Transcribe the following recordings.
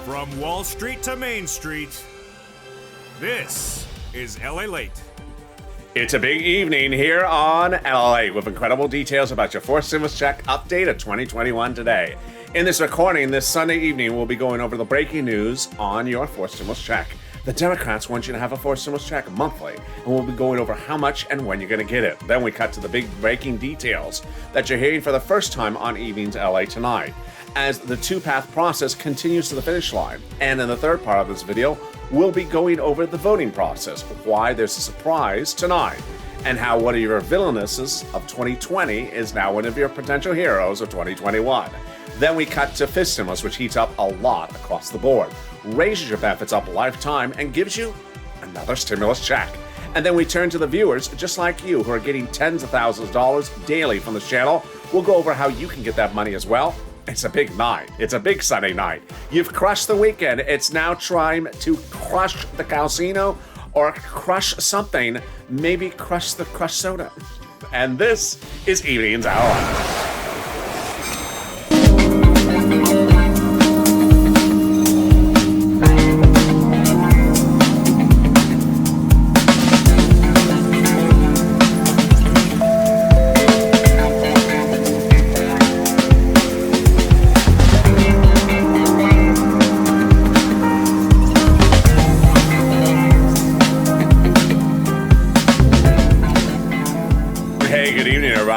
From Wall Street to Main Street, this is LALATE. It's a big evening here on LALATE with incredible details about your fourth stimulus check update of 2021 today. In this recording, this Sunday evening, we'll be going over the breaking news on your fourth stimulus check. The Democrats want you to have a fourth stimulus check monthly, and we'll be going over how much and when you're going to get it. Then we cut to the big breaking details that you're hearing for the first time on Evenings LA tonight, as the two-path process continues to the finish line. And in the third part of this video, we'll be going over the voting process, why there's a surprise tonight, and how one of your villainesses of 2020 is now one of your potential heroes of 2021. Then we cut to fifth stimulus, which heats up a lot across the board, raises your benefits up a lifetime, and gives you another stimulus check. And then we turn to the viewers, just like you, who are getting tens of thousands of dollars daily from this channel. We'll go over how you can get that money as well. It's a big night. It's a big Sunday night. You've crushed the weekend. It's now time to crush the casino or crush something. Maybe crush the crushed soda. And this is Evenings Hour.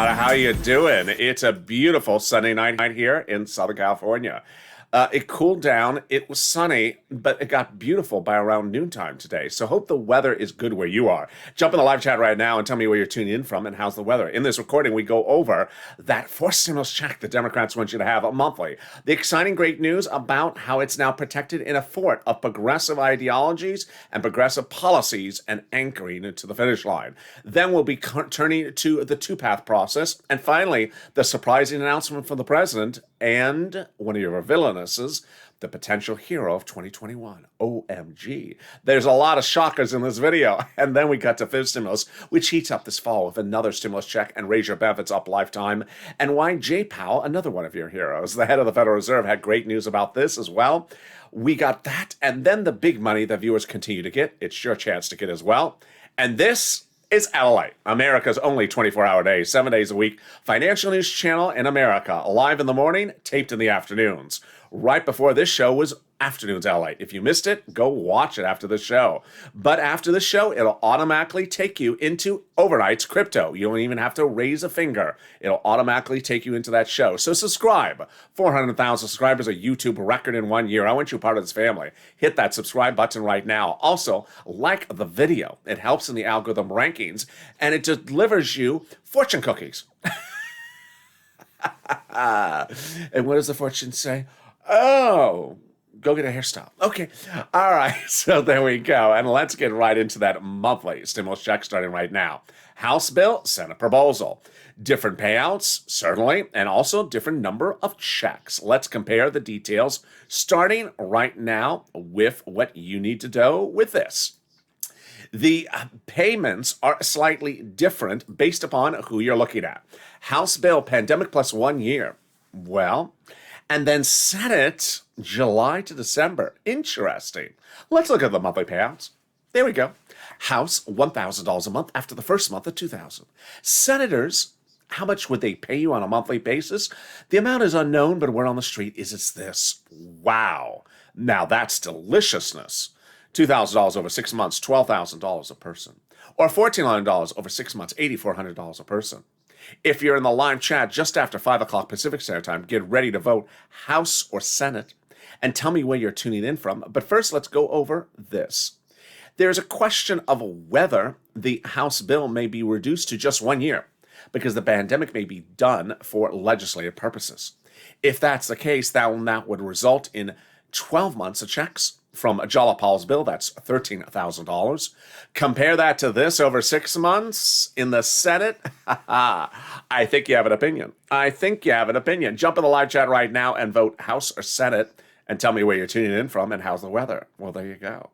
How you doing? It's a beautiful Sunday night here in Southern California. It cooled down. It was sunny, but it got beautiful by around noontime today. So hope the weather is good where you are. Jump in the live chat right now and tell me where you're tuning in from and how's the weather. In this recording, we go over that fourth stimulus check the Democrats want you to have monthly. The exciting great news about how it's now protected in a fort of progressive ideologies and progressive policies and anchoring it to the finish line. Then we'll be turning to the two-path process. And finally, the surprising announcement from the president and one of your villainesses, the potential hero of 2021. OMG. There's a lot of shockers in this video. And then we got to fifth stimulus, which heats up this fall with another stimulus check and raise your benefits up lifetime. And why Jay Powell, another one of your heroes, the head of the Federal Reserve, had great news about this as well. We got that. And then the big money that viewers continue to get. It's your chance to get as well. And this is LALATE, America's only 24-hour day, 7 days a week, financial news channel in America, live in the morning, taped in the afternoons. Right before this show was Afternoons LALATE. If you missed it, go watch it after the show. But after the show, it'll automatically take you into Overnight's Crypto. You don't even have to raise a finger. It'll automatically take you into that show. So subscribe. 400,000 subscribers, a YouTube record in 1 year. I want you part of this family. Hit that subscribe button right now. Also, like the video. It helps in the algorithm rankings, and it delivers you fortune cookies. And what does the fortune say? Oh, go get a hairstyle. Okay. All right. So there we go. And let's get right into that monthly stimulus check starting right now. House bill, Senate proposal. Different payouts, certainly, and also different number of checks. Let's compare the details starting right now with what you need to do with this. The payments are slightly different based upon who you're looking at. House bill, pandemic plus 1 year. Well, and then Senate, July to December. Interesting. Let's look at the monthly payouts. There we go. House, $1,000 a month after the first month of $2,000. Senators, how much would they pay you on a monthly basis? The amount is unknown, but word on the street is it's this. Wow. Now that's deliciousness. $2,000 over 6 months, $12,000 a person. Or $1,400 over 6 months, $8,400 a person. If you're in the live chat just after 5 o'clock Pacific Standard Time, get ready to vote House or Senate and tell me where you're tuning in from. But first, let's go over this. There's a question of whether the House bill may be reduced to just 1 year because the pandemic may be done for legislative purposes. If that's the case, that would result in 12 months of checks. From Jalapal's bill, that's $13,000. Compare that to this over 6 months in the Senate. I think you have an opinion. Jump in the live chat right now and vote House or Senate and tell me where you're tuning in from and how's the weather. Well, there you go.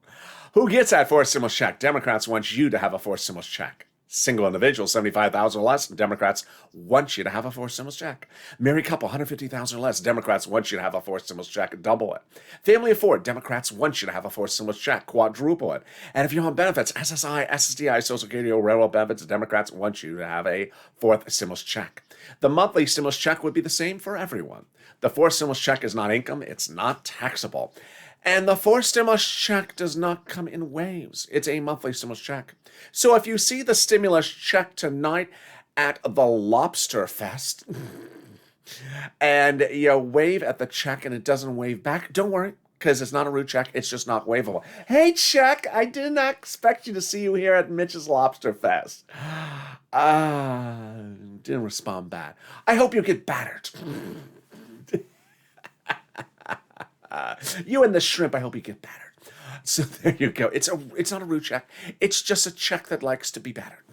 Who gets that fourth stimulus check? Democrats want you to have a fourth stimulus check. Single individual, 75,000 or less, Democrats want you to have a forced stimulus check. Married couple, 150,000 or less, Democrats want you to have a forced stimulus check, double it. Family of four, Democrats want you to have a forced stimulus check, quadruple it. And if you're on benefits, SSI, SSDI, Social Security, or railroad benefits, Democrats want you to have a fourth stimulus check. The monthly stimulus check would be the same for everyone. The fourth stimulus check is not income, it's not taxable. And the fourth stimulus check does not come in waves. It's a monthly stimulus check. So if you see the stimulus check tonight at the Lobster Fest and you wave at the check and it doesn't wave back, don't worry, because it's not a root check. It's just not waivable. Hey, check, I did not expect you to see you here at Mitch's Lobster Fest. Didn't respond bad. I hope you get battered. You and the shrimp, I hope you get battered. So there you go. It's not a root check. It's just a check that likes to be battered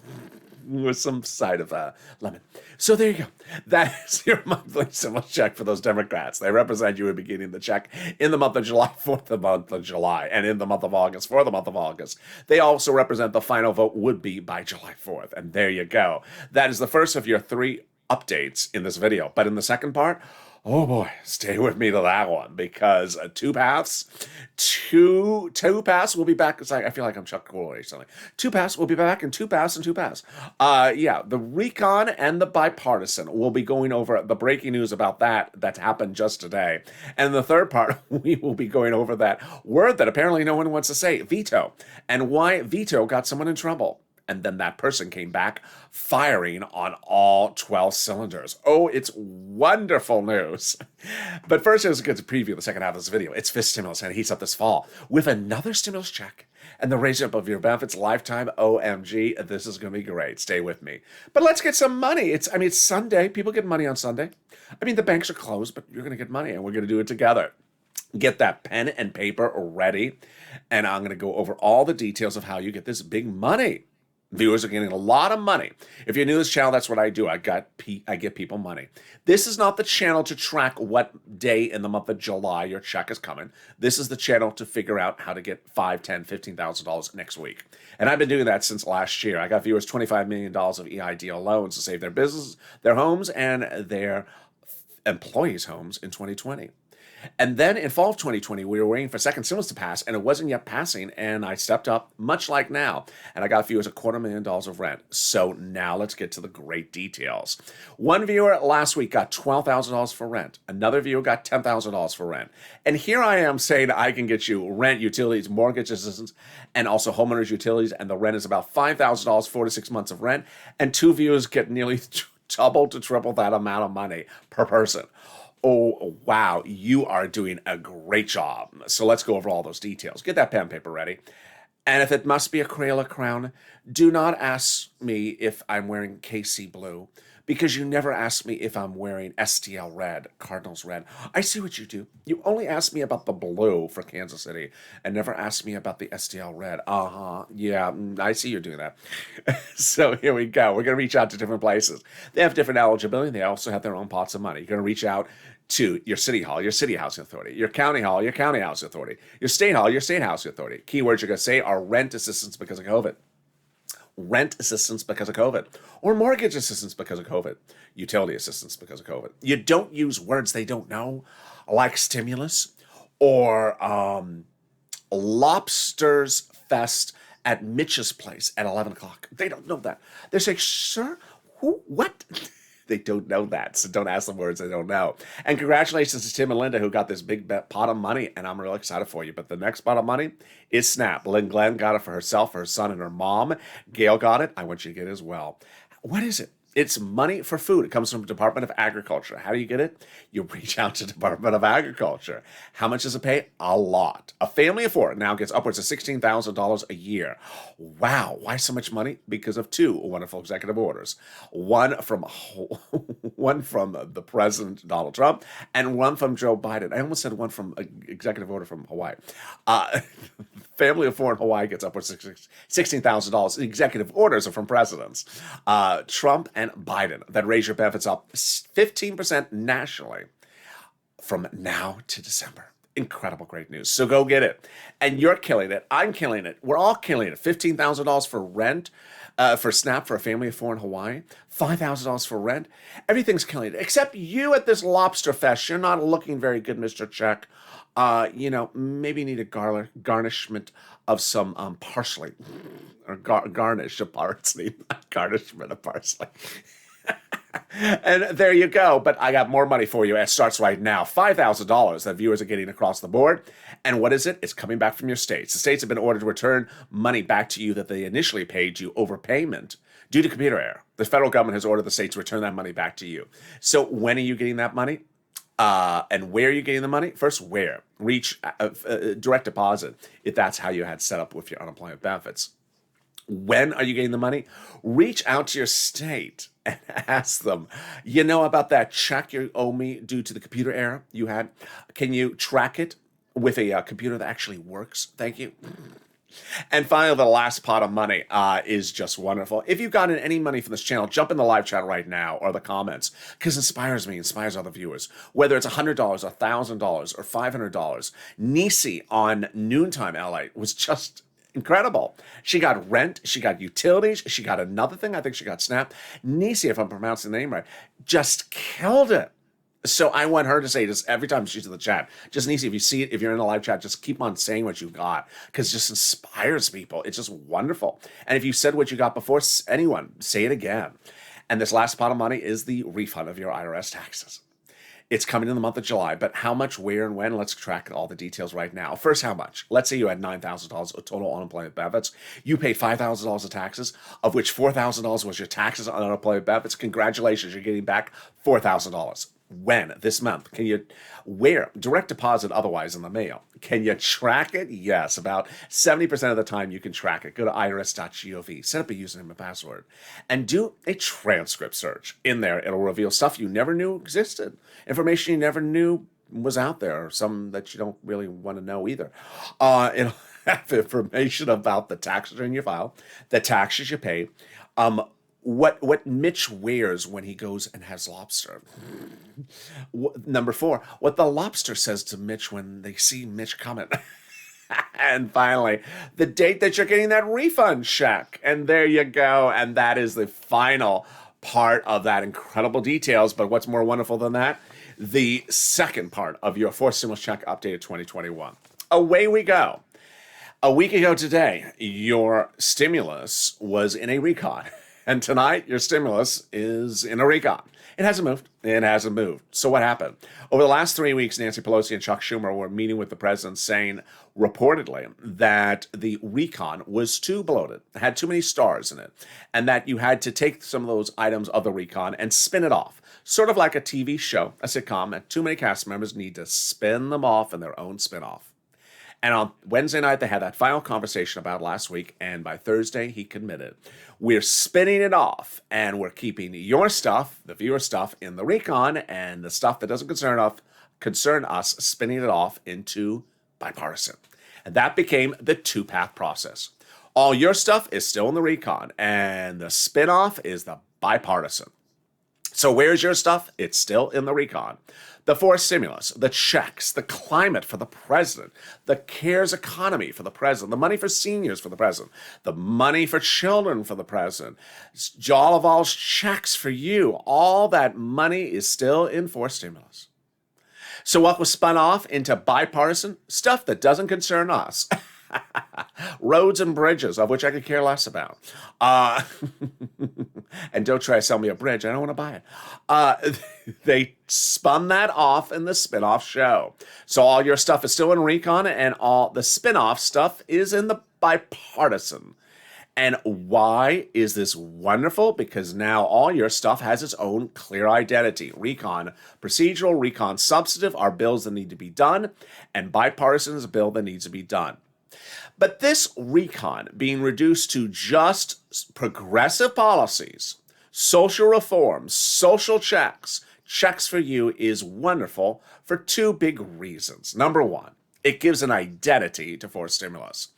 with some side of lemon. So there you go. That is your monthly stimulus check for those Democrats. They represent you in beginning the check in the month of July for the month of July, and in the month of August for the month of August. They also represent the final vote would be by July 4th. And there you go. That is the first of your 3 updates in this video. But in the second part, oh boy, stay with me to that one, because two paths will be back. It's like, I feel like I'm Chuck Corley or something. Two paths will be back, and two paths and two paths. Yeah, the recon and the bipartisan. We'll be going over the breaking news about that happened just today. And the third part, we will be going over that word that apparently no one wants to say, veto, and why veto got someone in trouble. And then that person came back firing on all 12 cylinders. Oh, it's wonderful news. But first, let's get to preview the second half of this video. It's fifth stimulus, and it heats up this fall with another stimulus check and the raise up of your benefits lifetime. OMG, this is going to be great. Stay with me. But let's get some money. It's Sunday. People get money on Sunday. The banks are closed, but you're going to get money, and we're going to do it together. Get that pen and paper ready, and I'm going to go over all the details of how you get this big money. Viewers are getting a lot of money. If you're new to this channel, that's what I do. I get people money. This is not the channel to track what day in the month of July your check is coming. This is the channel to figure out how to get $5,000, $10,000, $15,000 next week. And I've been doing that since last year. I got viewers $25 million of EIDL loans to save their business, their homes, and their employees' homes in 2020. And then in fall of 2020, we were waiting for second stimulus to pass, and it wasn't yet passing, and I stepped up, much like now, and I got viewers $250,000 of rent. So now let's get to the great details. One viewer last week got $12,000 for rent. Another viewer got $10,000 for rent. And here I am saying I can get you rent, utilities, mortgage assistance, and also homeowners utilities, and the rent is about $5,000, 4 to 6 months of rent, and 2 viewers get nearly double to triple that amount of money per person. Oh, wow, you are doing a great job. So let's go over all those details. Get that pen and paper ready. And if it must be a Crayola crown, do not ask me if I'm wearing KC blue, because you never ask me if I'm wearing STL red, Cardinals red. I see what you do. You only ask me about the blue for Kansas City and never ask me about the STL red. Yeah, I see you're doing that. So here we go. We're going to reach out to different places. They have different eligibility. They also have their own pots of money. You're going to reach out to your city hall, your city housing authority, your county hall, your county housing authority, your state hall, your state housing authority. Keywords you're going to say are rent assistance because of COVID. Rent assistance because of COVID, or mortgage assistance because of COVID, utility assistance because of COVID. You don't use words they don't know, like stimulus or Lobster's Fest at Mitch's place at 11 o'clock. They don't know that. They say, sir, who, what? They don't know that, so don't ask them words they don't know. And congratulations to Tim and Linda, who got this big pot of money, and I'm real excited for you. But the next pot of money is SNAP. Lynn Glenn got it for herself, her son, and her mom. Gail got it. I want you to get it as well. What is it? It's money for food. It comes from Department of Agriculture. How do you get it? You reach out to Department of Agriculture. How much does it pay? A lot. A family of 4 now gets upwards of $16,000 a year. Wow. Why so much money? Because of 2 wonderful executive orders. One from the President, Donald Trump, and one from Joe Biden. I almost said one from executive order from Hawaii. Family of 4 in Hawaii gets upwards of $16,000. The executive orders are from presidents. Trump and Biden that raise your benefits up 15% nationally from now to December. Incredible, great news. So go get it. And you're killing it. I'm killing it. We're all killing it. $15,000 for rent, for SNAP for a family of 4 in Hawaii, $5,000 for rent. Everything's killing it, except you at this lobster fest. You're not looking very good, Mr. Check. Maybe you need a garnishment of some parsley, or garnish of parsley, not garnishment of parsley. And there you go. But I got more money for you. It starts right now. $5,000 that viewers are getting across the board. And what is it? It's coming back from your states. The states have been ordered to return money back to you that they initially paid you overpayment due to computer error. The federal government has ordered the states to return that money back to you. So when are you getting that money? And where are you getting the money? First, where? Reach direct deposit, if that's how you had set up with your unemployment benefits. When are you getting the money? Reach out to your state and ask them, you know about that check you owe me due to the computer error you had? Can you track it with a computer that actually works? Thank you. And finally, the last pot of money is just wonderful. If you've gotten any money from this channel, jump in the live chat right now or the comments, because it inspires me, inspires other viewers. Whether it's $100, $1,000, or $500, Nisi on Noontime LA was just incredible. She got rent, she got utilities, she got another thing, I think she got SNAP. Nisi, if I'm pronouncing the name right, just killed it. So I want her to say just every time she's in the chat, just Nisi, if you see it, if you're in the live chat, just keep on saying what you got, because it just inspires people. It's just wonderful. And if you said what you got before, anyone, say it again. And this last pot of money is the refund of your IRS taxes. It's coming in the month of July, but how much, where, and when? Let's track all the details right now. First, how much? Let's say you had $9,000 of total unemployment benefits. You paid $5,000 of taxes, of which $4,000 was your taxes on unemployment benefits. Congratulations, you're getting back $4,000. When? This month. Can you, where? Direct deposit, otherwise in the mail. Can you track it? Yes, about 70% of the time you can track it. Go to irs.gov, set up a username and password, and do a transcript search. In there, it'll reveal stuff you never knew existed, information you never knew was out there, or some that you don't really want to know either. It'll have information about the tax return you file, the taxes you pay, what Mitch wears when he goes and has lobster. Number 4, what the lobster says to Mitch when they see Mitch coming. And finally, the date that you're getting that refund check. And there you go. And that is the final part of that incredible details. But what's more wonderful than that? The second part of your forced stimulus check updated 2021. Away we go. A week ago today, your stimulus was in a recon. And tonight, your stimulus is in a recon. It hasn't moved. It hasn't moved. So what happened? Over the last 3 weeks, Nancy Pelosi and Chuck Schumer were meeting with the president saying, reportedly, that the recon was too bloated, had too many stars in it, and that you had to take some of those items of the recon and spin it off. Sort of like a TV show, a sitcom, and too many cast members need to spin them off in their own spin-off. And on Wednesday night, they had that final conversation about last week, and by Thursday, he committed. We're spinning it off, and we're keeping your stuff, the viewer stuff, in the recon, and the stuff that doesn't concern us, spinning it off into bipartisan. And that became the two-path process. All your stuff is still in the recon, and the spin-off is the bipartisan. So where's your stuff? It's still in the recon. The forced stimulus, the checks, the climate for the president, the CARES economy for the president, the money for seniors for the president, the money for children for the president, all of all's checks for you. All that money is still in forced stimulus. So what was spun off into bipartisan? Stuff that doesn't concern us. Roads and bridges, of which I could care less about. And don't try to sell me a bridge. I don't want to buy it. They spun that off in the spin-off show. So all your stuff is still in recon, and all the spin-off stuff is in the bipartisan. And why is this wonderful? Because now all your stuff has its own clear identity. Recon procedural, recon substantive are bills that need to be done, and bipartisan is a bill that needs to be done. But this recon being reduced to just progressive policies, social reforms, social checks for you is wonderful for 2 big reasons. Number 1, it gives an identity to forced stimulus.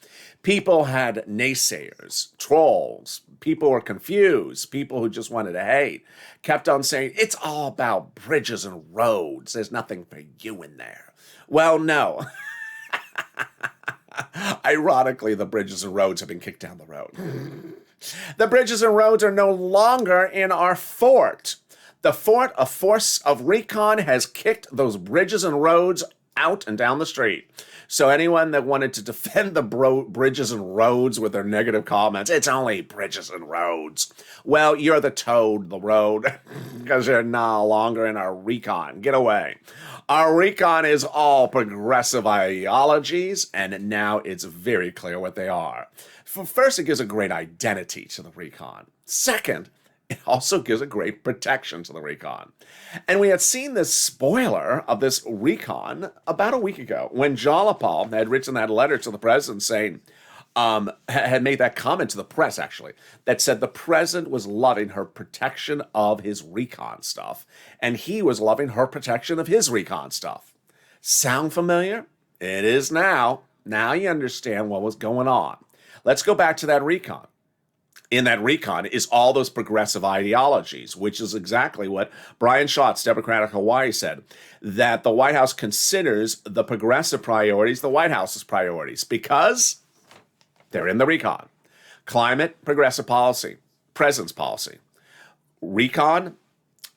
People had naysayers, trolls, people were confused, people who just wanted to hate, kept on saying, it's all about bridges and roads. There's nothing for you in there. Well, no. Ironically, the bridges and roads have been kicked down the road. The bridges and roads are no longer in our fort. The fort, a force of recon, has kicked those bridges and roads out and down the street. So anyone that wanted to defend the bridges and roads with their negative comments, it's only bridges and roads. Well, you're the toad, the road, because you're no longer in our recon. Get away. Our recon is all progressive ideologies, and now it's very clear what they are. First, it gives a great identity to the recon. Second, it also gives a great protection to the recon. And we had seen this spoiler of this recon about a week ago when Jalapal had written that letter to the president saying, had made that comment to the press, actually, that said the president was loving her protection of his recon stuff, and he was loving her protection of his recon stuff. Sound familiar? It is now. Now you understand what was going on. Let's go back to that recon. In that recon is all those progressive ideologies, which is exactly what Brian Schatz, Democratic Hawaii, said, that the White House considers the progressive priorities the White House's priorities because they're in the recon. Climate, progressive policy, president's policy. Recon,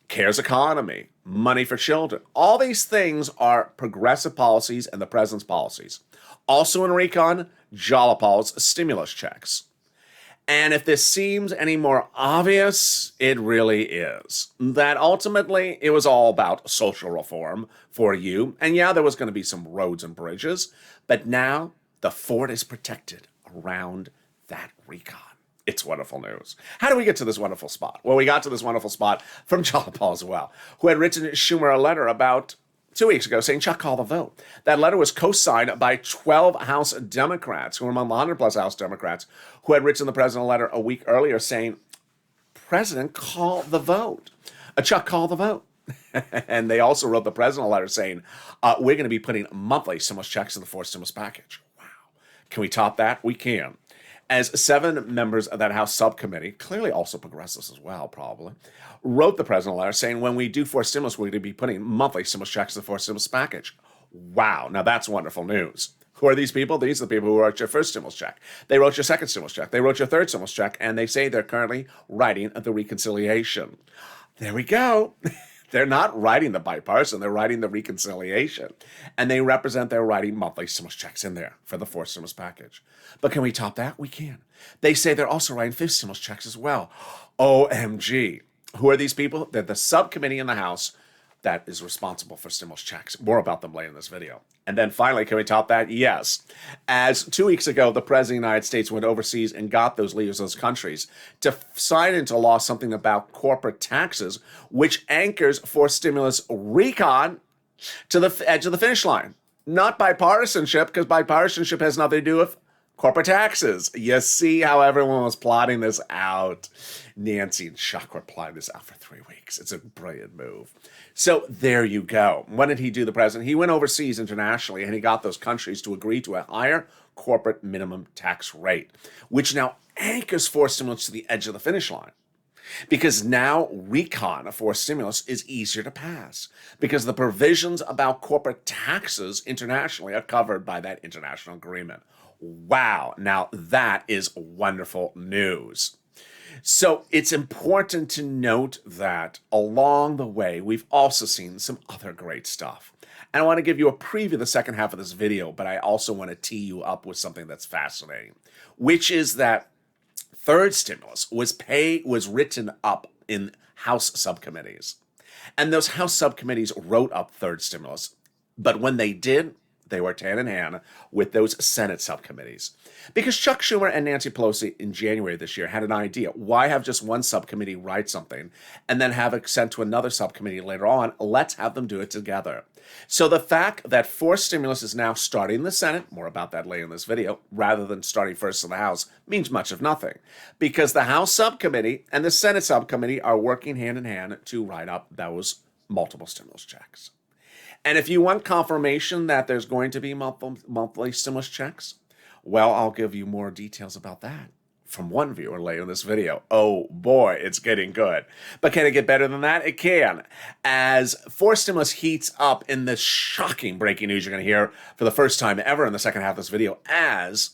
CARES economy, money for children. All these things are progressive policies and the president's policies. Also in recon, Jalapal's stimulus checks. And if this seems any more obvious, it really is. That ultimately, it was all about social reform for you. And yeah, there was going to be some roads and bridges, but now the fort is protected around that recon. It's wonderful news. How do we get to this wonderful spot? Well, we got to this wonderful spot from Jalapal as well, who had written Schumer a letter about 2 weeks ago saying, Chuck, call the vote. That letter was co-signed by 12 House Democrats, who were among the 100-plus House Democrats, who had written the president a letter a week earlier saying, President, call the vote. Chuck, call the vote. And they also wrote the president a letter saying, we're going to be putting monthly stimulus checks in the fourth stimulus package. Wow. Can we top that? We can. As 7 members of that House subcommittee, clearly also progressives as well, probably, wrote the president a letter saying, when we do fourth stimulus, we're going to be putting monthly stimulus checks in the fourth stimulus package. Wow. Now that's wonderful news. Who are these people? These are the people who wrote your first stimulus check. They wrote your second stimulus check. They wrote your third stimulus check, and they say they're currently writing the reconciliation. There we go. They're not writing the bipartisan, they're writing the reconciliation. And they represent their writing monthly stimulus checks in there for the fourth stimulus package. But can we top that? We can. They say they're also writing fifth stimulus checks as well. OMG. Who are these people? They're the subcommittee in the House that is responsible for stimulus checks. More about them later in this video. And then finally, can we top that? Yes. As 2 weeks ago, the President of the United States went overseas and got those leaders of those countries to sign into law something about corporate taxes, which anchors for stimulus recon to the edge of the finish line. Not bipartisanship, because bipartisanship has nothing to do with corporate taxes. You see how everyone was plotting this out. Nancy and Chuck were plotting this out for 3 weeks. It's a brilliant move. So there you go. When did he do, the president? He went overseas internationally and he got those countries to agree to a higher corporate minimum tax rate, which now anchors forced stimulus to the edge of the finish line. Because now recon for stimulus is easier to pass because the provisions about corporate taxes internationally are covered by that international agreement. Wow. Now that is wonderful news. So it's important to note that along the way, we've also seen some other great stuff. And I want to give you a preview of the second half of this video, but I also want to tee you up with something that's fascinating, which is that third stimulus was written up in House subcommittees. And those House subcommittees wrote up third stimulus. But when they did, they worked hand in hand with those Senate subcommittees. Because Chuck Schumer and Nancy Pelosi in January this year had an idea. Why have just one subcommittee write something and then have it sent to another subcommittee later on? Let's have them do it together. So the fact that fourth stimulus is now starting in the Senate, more about that later in this video, rather than starting first in the House, means much of nothing. Because the House subcommittee and the Senate subcommittee are working hand in hand to write up those multiple stimulus checks. And if you want confirmation that there's going to be monthly stimulus checks, well, I'll give you more details about that from one viewer later in this video. Oh boy, it's getting good. But can it get better than that? It can. As fourth stimulus heats up in this shocking breaking news you're going to hear for the first time ever in the second half of this video, as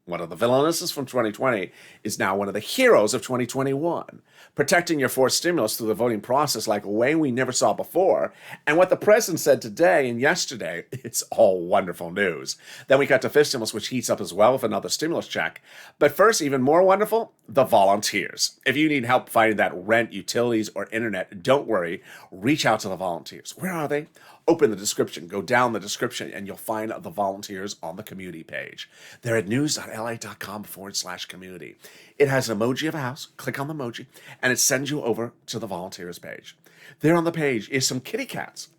One of the villainesses from 2020 is now one of the heroes of 2021, protecting your forced stimulus through the voting process like a way we never saw before. And what the president said today and yesterday, it's all wonderful news. Then we got to fifth stimulus, which heats up as well with another stimulus check. But first, even more wonderful, the volunteers. If you need help finding that rent, utilities, or internet, don't worry. Reach out to the volunteers. Where are they? Open the description, go down the description, and you'll find the volunteers on the community page. They're at news.la.com/community. It has an emoji of a house. Click on the emoji, and it sends you over to the volunteers page. There on the page is some kitty cats.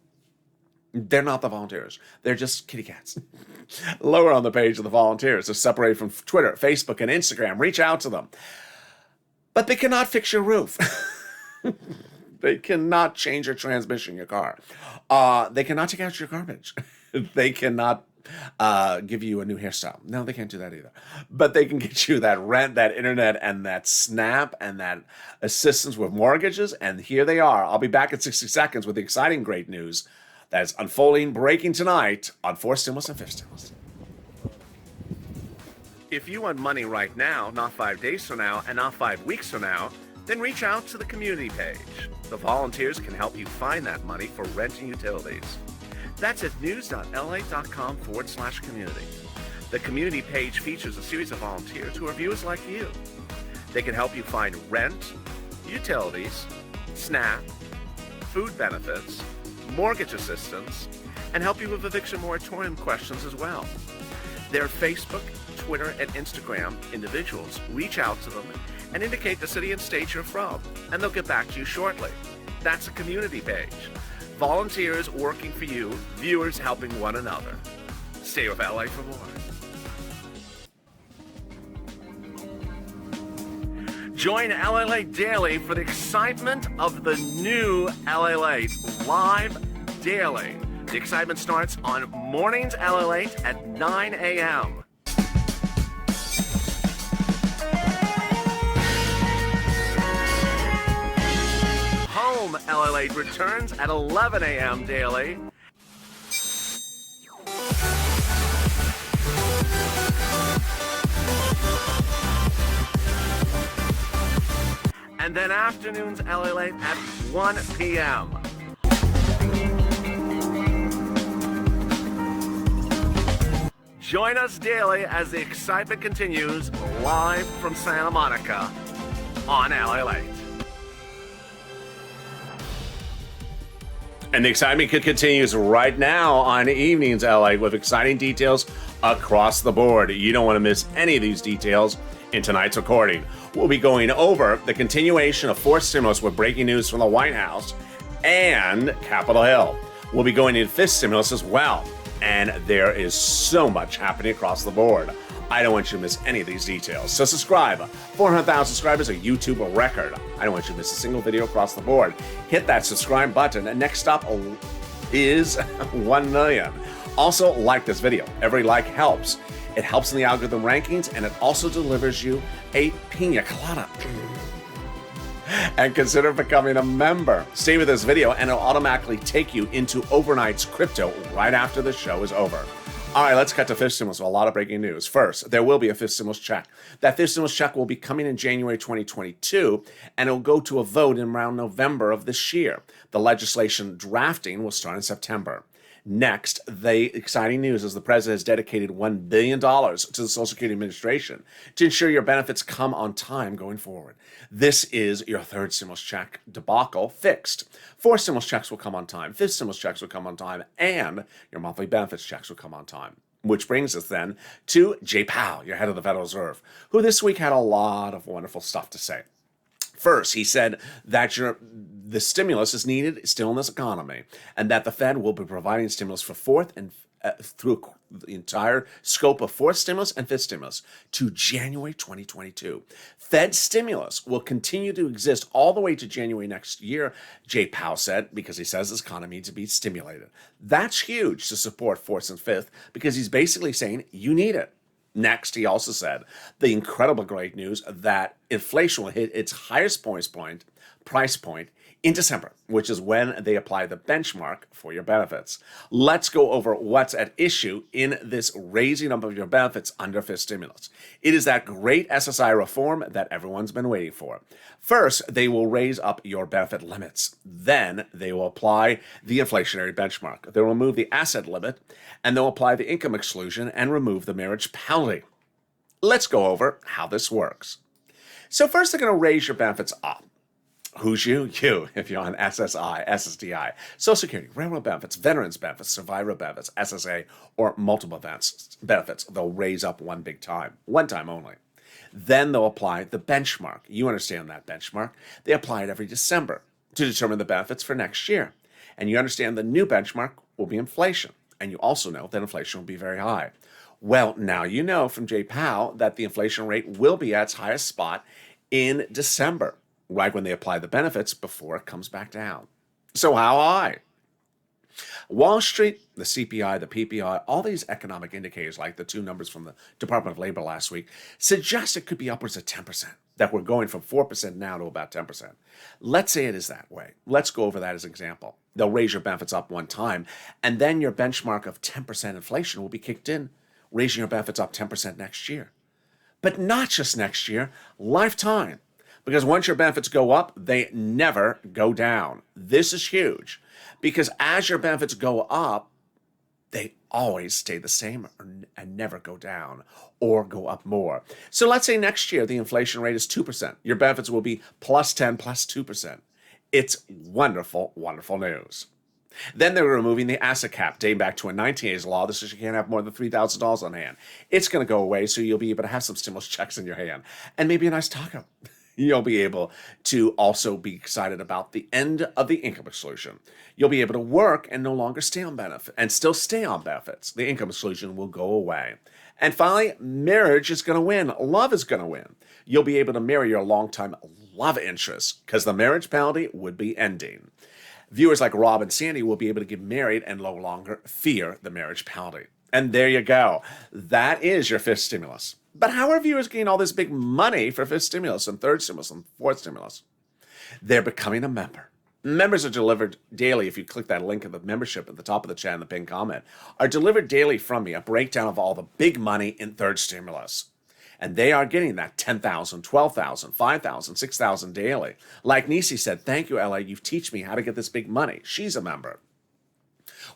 They're not the volunteers. They're just kitty cats. Lower on the page are the volunteers. They're separated from Twitter, Facebook, and Instagram. Reach out to them. But they cannot fix your roof. They cannot change your transmission in your car. They cannot take out your garbage. They cannot give you a new hairstyle. No, they can't do that either. But they can get you that rent, that internet, and that SNAP, and that assistance with mortgages. And here they are. I'll be back in 60 seconds with the exciting great news that is unfolding, breaking tonight on fourth stimulus and fifth stimulus. If you want money right now, not 5 days from now, and not 5 weeks from now, then reach out to the community page. The volunteers can help you find that money for rent and utilities. That's at news.la.com/community. The community page features a series of volunteers who are viewers like you. They can help you find rent, utilities, SNAP, food benefits, mortgage assistance, and help you with eviction moratorium questions as well. Their Facebook, Twitter, and Instagram individuals reach out to them and indicate the city and state you're from, and they'll get back to you shortly. That's a community page. Volunteers working for you, viewers helping one another. Stay with LA for more. Join LALATE Daily for the excitement of the new LALATE live daily. The excitement starts on mornings LALATE at 9 a.m. Home LALATE returns at 11 a.m. daily. And then afternoons LALATE at 1 p.m. Join us daily as the excitement continues live from Santa Monica on LALATE. And the excitement continues right now on Evenings LA with exciting details across the board. You don't want to miss any of these details in tonight's recording. We'll be going over the continuation of fourth stimulus with breaking news from the White House and Capitol Hill. We'll be going into fifth stimulus as well. And there is so much happening across the board. I don't want you to miss any of these details. So subscribe. 400,000 subscribers, a YouTube record. I don't want you to miss a single video across the board. Hit that subscribe button. And next up is 1 million. Also, like this video. Every like helps. It helps in the algorithm rankings, and it also delivers you a pina colada. And consider becoming a member. Stay with this video, and it'll automatically take you into overnight's crypto right after the show is over. All right, let's cut to fifth stimulus with a lot of breaking news. First, there will be a fifth stimulus check. That fifth stimulus check will be coming in January 2022, and it'll go to a vote in around November of this year. The legislation drafting will start in September. Next, the exciting news is the president has dedicated $1 billion to the Social Security Administration to ensure your benefits come on time going forward. This is your third stimulus check debacle fixed. Fourth stimulus checks will come on time, fifth stimulus checks will come on time, and your monthly benefits checks will come on time. Which brings us then to Jay Powell, your head of the Federal Reserve, who this week had a lot of wonderful stuff to say. First, he said that the stimulus is needed still in this economy, and that the Fed will be providing stimulus for fourth and through the entire scope of fourth stimulus and fifth stimulus to January 2022. Fed stimulus will continue to exist all the way to January next year, Jay Powell said, because he says this economy needs to be stimulated. That's huge to support fourth and fifth, because he's basically saying you need it. Next, he also said the incredible great news that inflation will hit its highest price point in December, which is when they apply the benchmark for your benefits. Let's go over what's at issue in this raising up of your benefits under fifth stimulus. It is that great SSI reform that everyone's been waiting for. First, they will raise up your benefit limits. Then they will apply the inflationary benchmark. They'll remove the asset limit, and they'll apply the income exclusion and remove the marriage penalty. Let's go over how this works. So first, they're going to raise your benefits up. Who's you? You, if you're on SSI, SSDI, Social Security, railroad benefits, veterans benefits, survivor benefits, SSA, or multiple benefits. They'll raise up one time only. Then they'll apply the benchmark. You understand that benchmark. They apply it every December to determine the benefits for next year. And you understand the new benchmark will be inflation. And you also know that inflation will be very high. Well, now you know from Jay Powell that the inflation rate will be at its highest spot in December, right when they apply the benefits before it comes back down. So how high? Wall Street, the CPI, the PPI, all these economic indicators, like the two numbers from the Department of Labor last week, suggest it could be upwards of 10%, that we're going from 4% now to about 10%. Let's say it is that way. Let's go over that as an example. They'll raise your benefits up one time, and then your benchmark of 10% inflation will be kicked in, raising your benefits up 10% next year. But not just next year, lifetime. Because once your benefits go up, they never go down. This is huge. Because as your benefits go up, they always stay the same and never go down or go up more. So let's say next year the inflation rate is 2%. Your benefits will be plus 10 plus 2%. It's wonderful, wonderful news. Then they're removing the asset cap, dating back to a 1980s law. This is you can't have more than $3,000 on hand. It's going to go away, so you'll be able to have some stimulus checks in your hand and maybe a nice taco. You'll be able to also be excited about the end of the income exclusion. You'll be able to work and no longer stay on benefit and still stay on benefits. The income exclusion will go away. And finally, marriage is going to win. Love is going to win. You'll be able to marry your longtime love interest because the marriage penalty would be ending. Viewers like Rob and Sandy will be able to get married and no longer fear the marriage penalty. And there you go. That is your fifth stimulus. But how are viewers getting all this big money for fifth stimulus and third stimulus and fourth stimulus? They're becoming a member. Members are delivered daily. If you click that link of the membership at the top of the chat in the pinned comment, are delivered daily from me, a breakdown of all the big money in third stimulus. And they are getting that 10,000, 12,000, 5,000, 6,000 daily. Like Nisi said, thank you, LA. You've teach me how to get this big money. She's a member.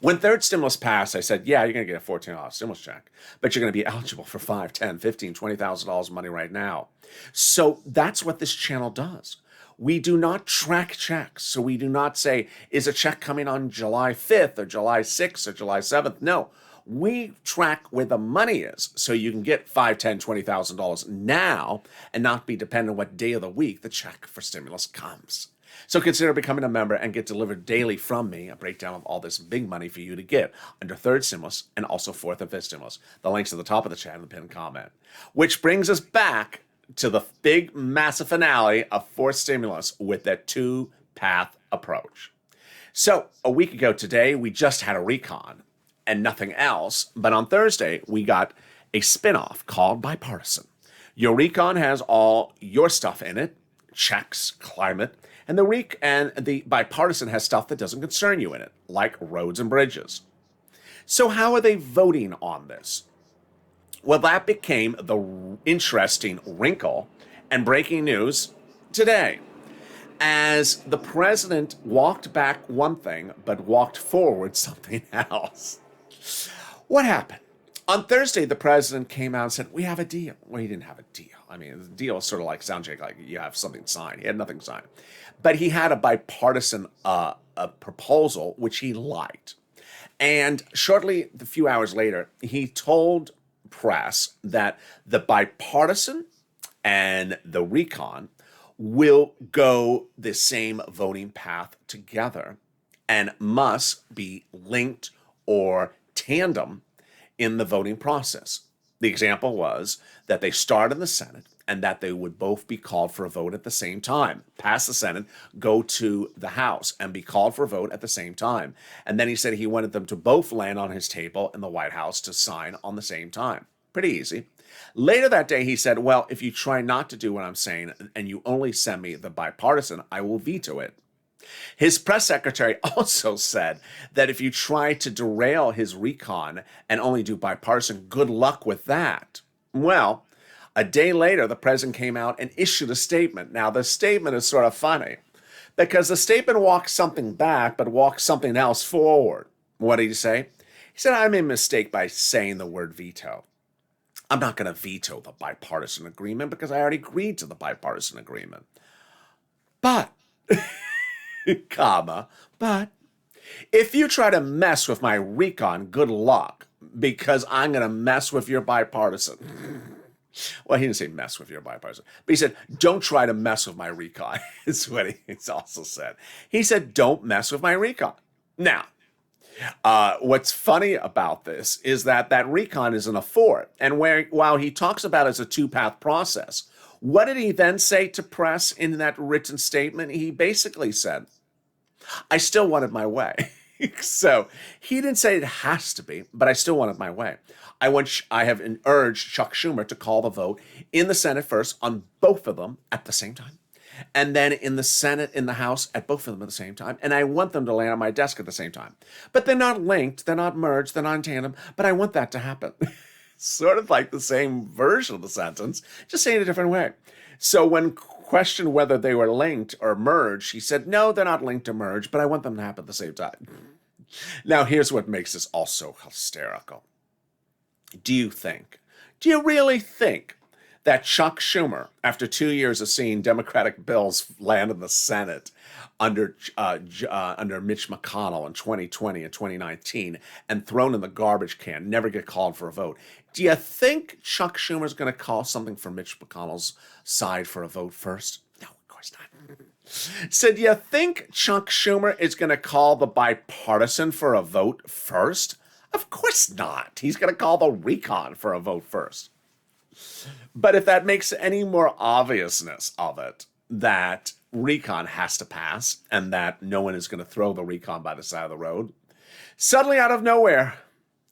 When third stimulus passed, I said, yeah, you're going to get a $14 stimulus check, but you're going to be eligible for $5, $10, $15, $20,000 money right now. So that's what this channel does. We do not track checks. So we do not say, is a check coming on July 5th or July 6th or July 7th? No, we track where the money is so you can get $5, $10, $20,000 now and not be dependent on what day of the week the check for stimulus comes. So consider becoming a member and get delivered daily from me a breakdown of all this big money for you to get under third stimulus and also fourth and fifth stimulus. The link's at the top of the chat in the pinned comment. Which brings us back to the big massive finale of fourth stimulus with that two-path approach. So a week ago today, we just had a recon and nothing else. But on Thursday, we got a spinoff called Bipartisan. Your recon has all your stuff in it, checks, climate, and the Bipartisan has stuff that doesn't concern you in it, like roads and bridges. So how are they voting on this? Well, that became the interesting wrinkle and breaking news today, as the president walked back one thing, but walked forward something else. What happened? On Thursday, the president came out and said, we have a deal. Well, he didn't have a deal. I mean, the deal was sort of like soundcheck, like you have something signed. He had nothing signed. But he had a bipartisan proposal, which he liked. And shortly, a few hours later, he told press that the bipartisan and the recon will go the same voting path together and must be linked or tandem in the voting process. The example was that they start in the Senate and that they would both be called for a vote at the same time. Pass the Senate, go to the House, and be called for a vote at the same time. And then he said he wanted them to both land on his table in the White House to sign on the same time. Pretty easy. Later that day, he said, well, if you try not to do what I'm saying and you only send me the bipartisan, I will veto it. His press secretary also said that if you try to derail his recon and only do bipartisan, good luck with that. Well, a day later, the president came out and issued a statement. Now, the statement is sort of funny because the statement walks something back, but walks something else forward. What did he say? He said, I made a mistake by saying the word veto. I'm not going to veto the bipartisan agreement because I already agreed to the bipartisan agreement. But, but if you try to mess with my recon, good luck, because I'm going to mess with your bipartisan. Well, he didn't say mess with your bipartisan, but he said, don't try to mess with my recon. Is what he's also said. He said, don't mess with my recon. Now, what's funny about this is that recon is in a fort, and while he talks about it as a two-path process, what did he then say to press in that written statement? He basically said, I still wanted my way. So he didn't say it has to be, but I still wanted my way. I have urged Chuck Schumer to call the vote in the Senate first on both of them at the same time. And then in the Senate, in the House, at both of them at the same time. And I want them to land on my desk at the same time. But they're not linked, they're not merged, they're not in tandem, but I want that to happen. Sort of like the same version of the sentence, just saying it a different way. So when questioned whether they were linked or merged, he said, no, they're not linked or merged, but I want them to happen at the same time. Now, here's what makes this also hysterical. Do you really think that Chuck Schumer, after 2 years of seeing Democratic bills land in the Senate under Mitch McConnell in 2020 and 2019 and thrown in the garbage can, never get called for a vote, do you think Chuck Schumer's going to call something for Mitch McConnell's side for a vote first? No, of course not. So do you think Chuck Schumer is going to call the bipartisan for a vote first? Of course not. He's going to call the recon for a vote first. But if that makes any more obviousness of it, that recon has to pass and that no one is going to throw the recon by the side of the road, suddenly out of nowhere,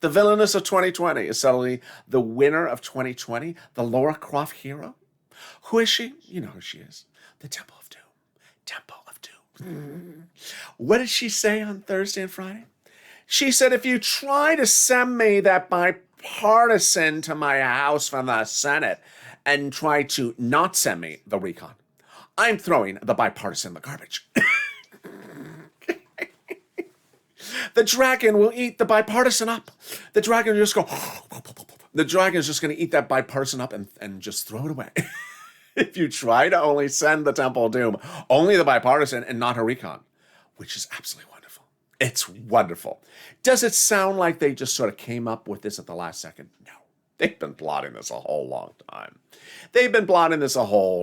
the villainess of 2020 is suddenly the winner of 2020, the Laura Croft hero. Who is she? You know who she is. The Temple of Doom. Temple of Doom. What did she say on Thursday and Friday? She said, if you try to send me that bipartisan to my house from the Senate and try to not send me the recon, I'm throwing the bipartisan in the garbage. The dragon will eat the bipartisan up. The dragon will just go, the dragon is just going to eat that bipartisan up and just throw it away. If you try to only send the Temple of Doom, only the bipartisan and not her recon, which is absolutely wonderful. It's wonderful. Does it sound like they just sort of came up with this at the last second? No. They've been plotting this a whole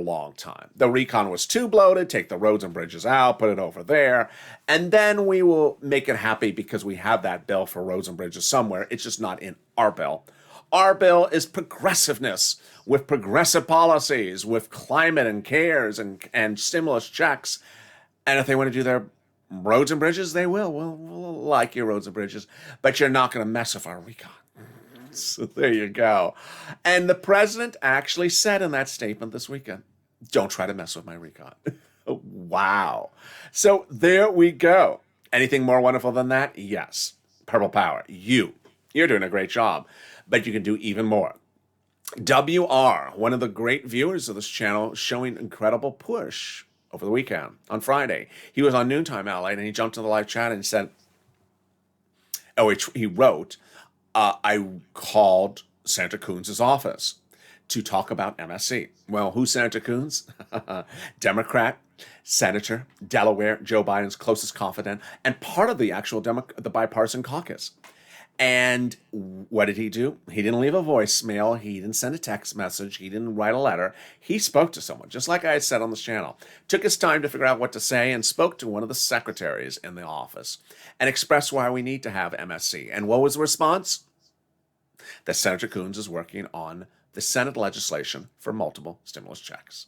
long time. The recon was too bloated. Take the roads and bridges out, put it over there, and then we will make it happy because we have that bill for roads and bridges somewhere. It's just not in our bill. Our bill is progressiveness with progressive policies, with climate and cares and stimulus checks. And if they want to do their roads and bridges, they will. We'll like your roads and bridges, but you're not going to mess with our recon. So there you go. And the president actually said in that statement this weekend, don't try to mess with my recon. Wow. So there we go. Anything more wonderful than that? Yes. Purple Power. You're doing a great job, but you can do even more. WR, one of the great viewers of this channel, showing incredible push over the weekend on Friday. He was on Noontime LA and he jumped in the live chat and said, he wrote, I called Senator Coons' office to talk about MSC. Well, who's Senator Coons? Democrat, Senator, Delaware, Joe Biden's closest confidant, and part of the actual the bipartisan caucus. And what did he do? He didn't leave a voicemail. He didn't send a text message. He didn't write a letter. He spoke to someone, just like I had said on this channel. Took his time to figure out what to say and spoke to one of the secretaries in the office and expressed why we need to have MSC. And what was the response? That Senator Coons is working on the Senate legislation for multiple stimulus checks.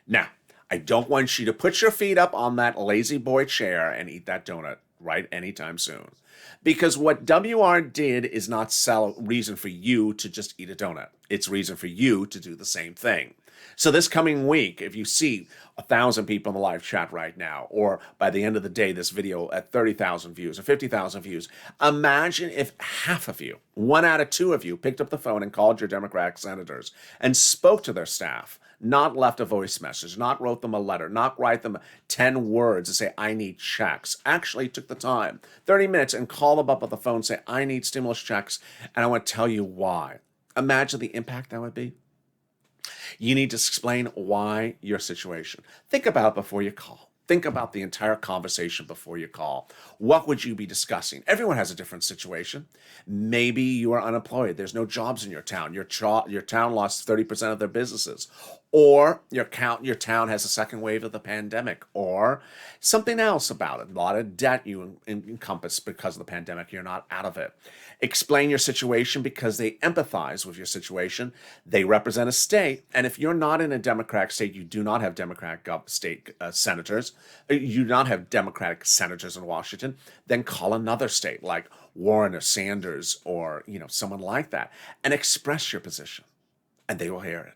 Now, I don't want you to put your feet up on that lazy boy chair and eat that donut right anytime soon. Because what WR did is not sell reason for you to just eat a donut. It's reason for you to do the same thing. So this coming week, if you see 1,000 people in the live chat right now, or by the end of the day, this video at 30,000 views or 50,000 views, imagine if half of you, 1 out of 2 of you, picked up the phone and called your Democratic senators and spoke to their staff, not left a voice message, not wrote them a letter, not write them 10 words and say, I need checks. Actually took the time, 30 minutes, and call them up on the phone and say, I need stimulus checks, and I want to tell you why. Imagine the impact that would be. You need to explain why your situation. Think about it before you call. Think about the entire conversation before you call. What would you be discussing? Everyone has a different situation. Maybe you are unemployed. There's no jobs in your town. Your town lost 30% of their businesses. Or your town has a second wave of the pandemic. Or something else about it. A lot of debt you encompass because of the pandemic. You're not out of it. Explain your situation because they empathize with your situation. They represent a state. And if you're not in a Democratic state, you do not have Democratic state senators, you do not have Democratic senators in Washington, then call another state like Warren or Sanders or someone like that and express your position, and they will hear it.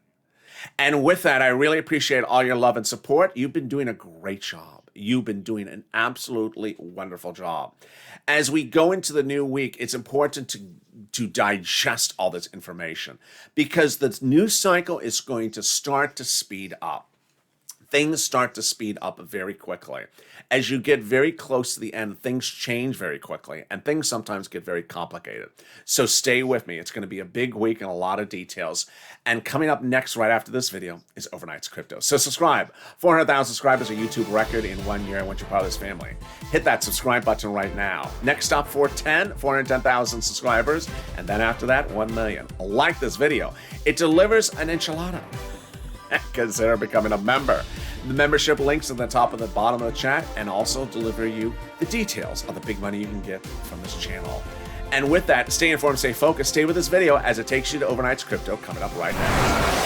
And with that, I really appreciate all your love and support. You've been doing a great job. You've been doing an absolutely wonderful job. As we go into the new week, it's important to digest all this information because the news cycle is going to start to speed up. Things start to speed up very quickly. As you get very close to the end, things change very quickly, and things sometimes get very complicated. So stay with me. It's going to be a big week and a lot of details. And coming up next, right after this video, is Overnight's Crypto. So subscribe. 400,000 subscribers, a YouTube record in 1 year. Once you're part of this family, hit that subscribe button right now. Next stop, 410,000 subscribers. And then after that, 1 million. Like this video. It delivers an enchilada. Consider becoming a member. The membership links at the top of the bottom of the chat and also deliver you the details of the big money you can get from this channel. And with that, stay informed, stay focused, stay with this video as it takes you to Overnight's Crypto coming up right now.